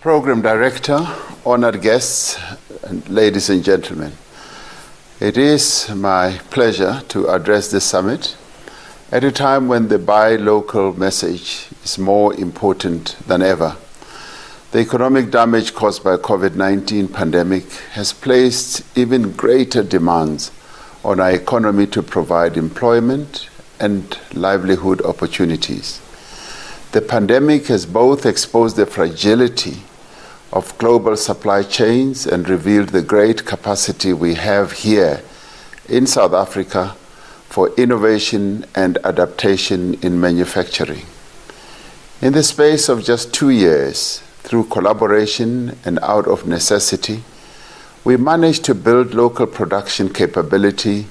Program Director, honored guests, and ladies and gentlemen. It is my pleasure to address this summit at a time when the Buy Local message is more important than ever. The economic damage caused by COVID-19 pandemic has placed even greater demands on our economy to provide employment and livelihood opportunities. The pandemic has both exposed the fragility of global supply chains and revealed the great capacity we have here in South Africa for innovation and adaptation in manufacturing. In the space of just 2 years, through collaboration and out of necessity, we managed to build local production capability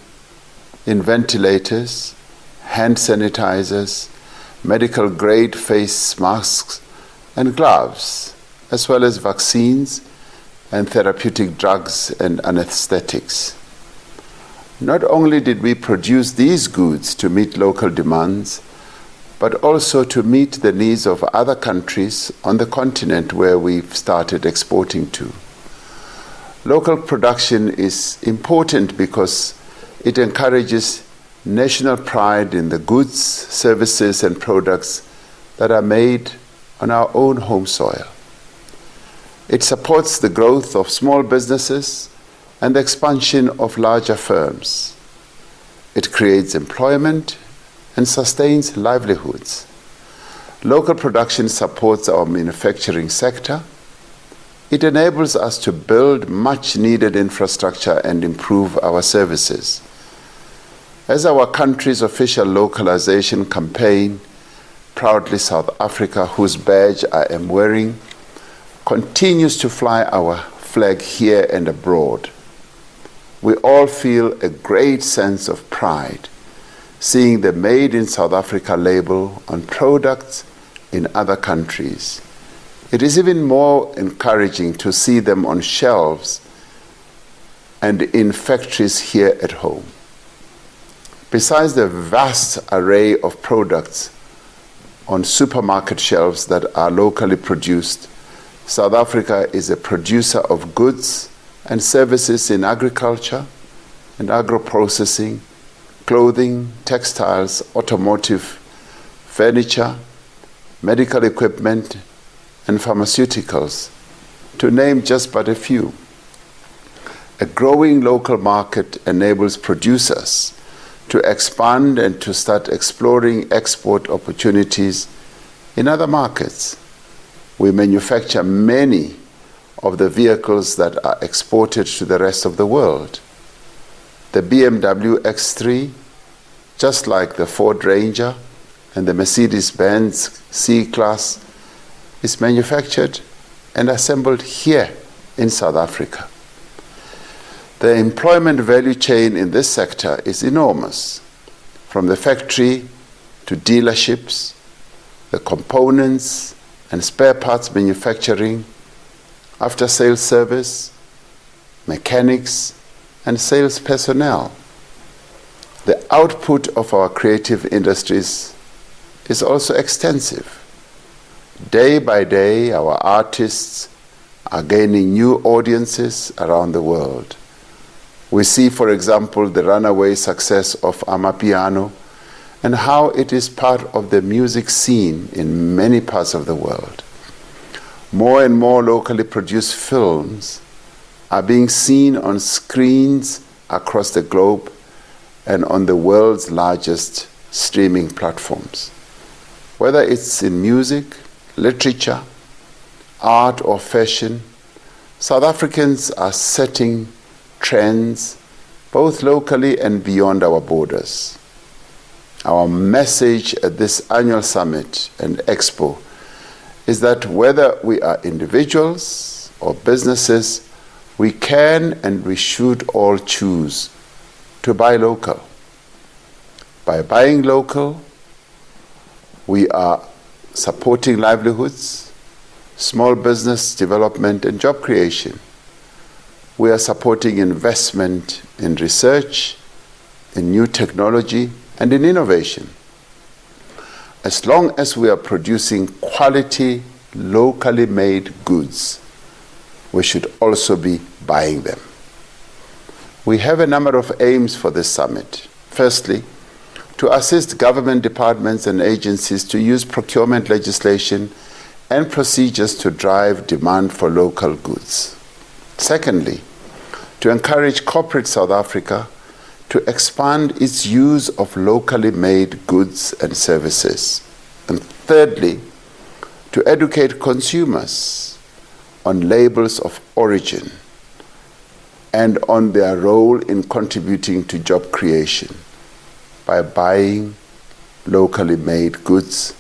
in ventilators, hand sanitizers, medical-grade face masks and gloves, as well as vaccines and therapeutic drugs and anesthetics. Not only did we produce these goods to meet local demands, but also to meet the needs of other countries on the continent where we've started exporting to. Local production is important because it encourages national pride in the goods, services, and products that are made on our own home soil. It supports the growth of small businesses and the expansion of larger firms. It creates employment and sustains livelihoods. Local production supports our manufacturing sector. It enables us to build much needed infrastructure and improve our services. As our country's official localization campaign, Proudly South Africa, whose badge I am wearing, continues to fly our flag here and abroad, we all feel a great sense of pride seeing the Made in South Africa label on products in other countries. It is even more encouraging to see them on shelves and in factories here at home. Besides the vast array of products on supermarket shelves that are locally produced, South Africa is a producer of goods and services in agriculture and agro-processing, clothing, textiles, automotive, furniture, medical equipment, and pharmaceuticals, to name just but a few. A growing local market enables producers to expand and to start exploring export opportunities in other markets. We manufacture many of the vehicles that are exported to the rest of the world. The BMW X3, just like the Ford Ranger and the Mercedes-Benz C-Class, is manufactured and assembled here in South Africa. The employment value chain in this sector is enormous, from the factory to dealerships, the components and spare parts manufacturing, after-sales service, mechanics, and sales personnel. The output of our creative industries is also extensive. Day by day, our artists are gaining new audiences around the world. We see, for example, the runaway success of Amapiano and how it is part of the music scene in many parts of the world. More and more locally produced films are being seen on screens across the globe and on the world's largest streaming platforms. Whether it's in music, literature, art, or fashion, South Africans are setting trends both locally and beyond our borders. Our message at this annual summit and expo is that whether we are individuals or businesses, we can and we should all choose to buy local. By buying local, we are supporting livelihoods, small business development, and job creation. We are supporting investment in research, in new technology, and in innovation. As long as we are producing quality locally made goods, we should also be buying them. We have a number of aims for this summit. Firstly, to assist government departments and agencies to use procurement legislation and procedures to drive demand for local goods. Secondly, to encourage corporate South Africa to expand its use of locally made goods and services. And thirdly, to educate consumers on labels of origin and on their role in contributing to job creation by buying locally made goods.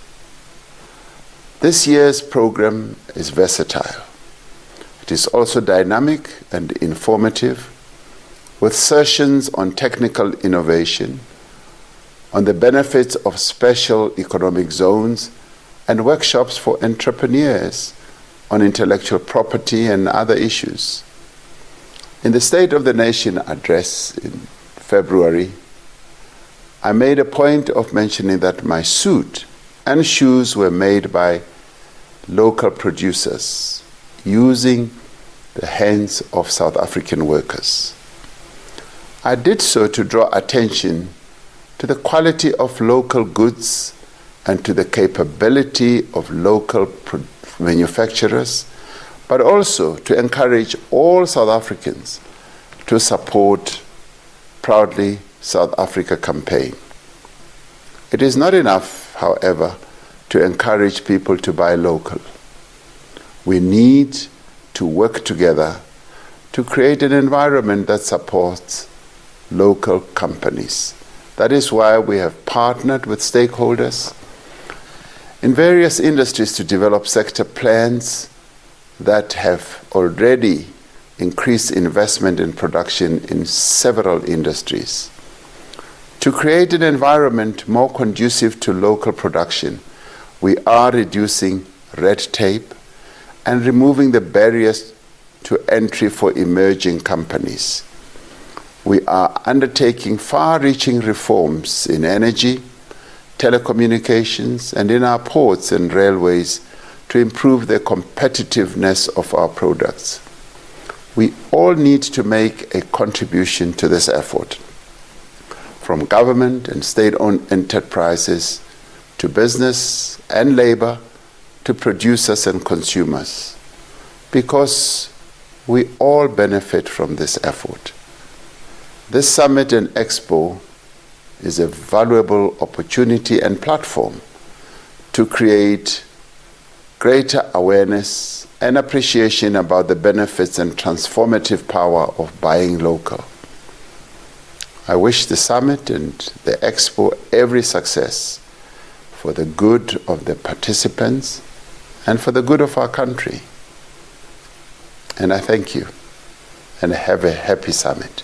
This year's program is versatile. It is also dynamic and informative, with sessions on technical innovation, on the benefits of special economic zones, and workshops for entrepreneurs on intellectual property and other issues. In the State of the Nation address in February, I made a point of mentioning that my suit and shoes were made by local producers using the hands of South African workers. I did so to draw attention to the quality of local goods and to the capability of local manufacturers, but also to encourage all South Africans to support Proudly South Africa campaign. It is not enough, however, to encourage people to buy local. We need to work together to create an environment that supports local companies. That is why we have partnered with stakeholders in various industries to develop sector plans that have already increased investment in production in several industries. To create an environment more conducive to local production, we are reducing red tape and removing the barriers to entry for emerging companies. We are undertaking far-reaching reforms in energy, telecommunications, and in our ports and railways to improve the competitiveness of our products. We all need to make a contribution to this effort, from government and state-owned enterprises to business and labor to producers and consumers, because we all benefit from this effort. This summit and expo is a valuable opportunity and platform to create greater awareness and appreciation about the benefits and transformative power of buying local. I wish the summit and the expo every success for the good of the participants and for the good of our country. And I thank you, and have a happy summit.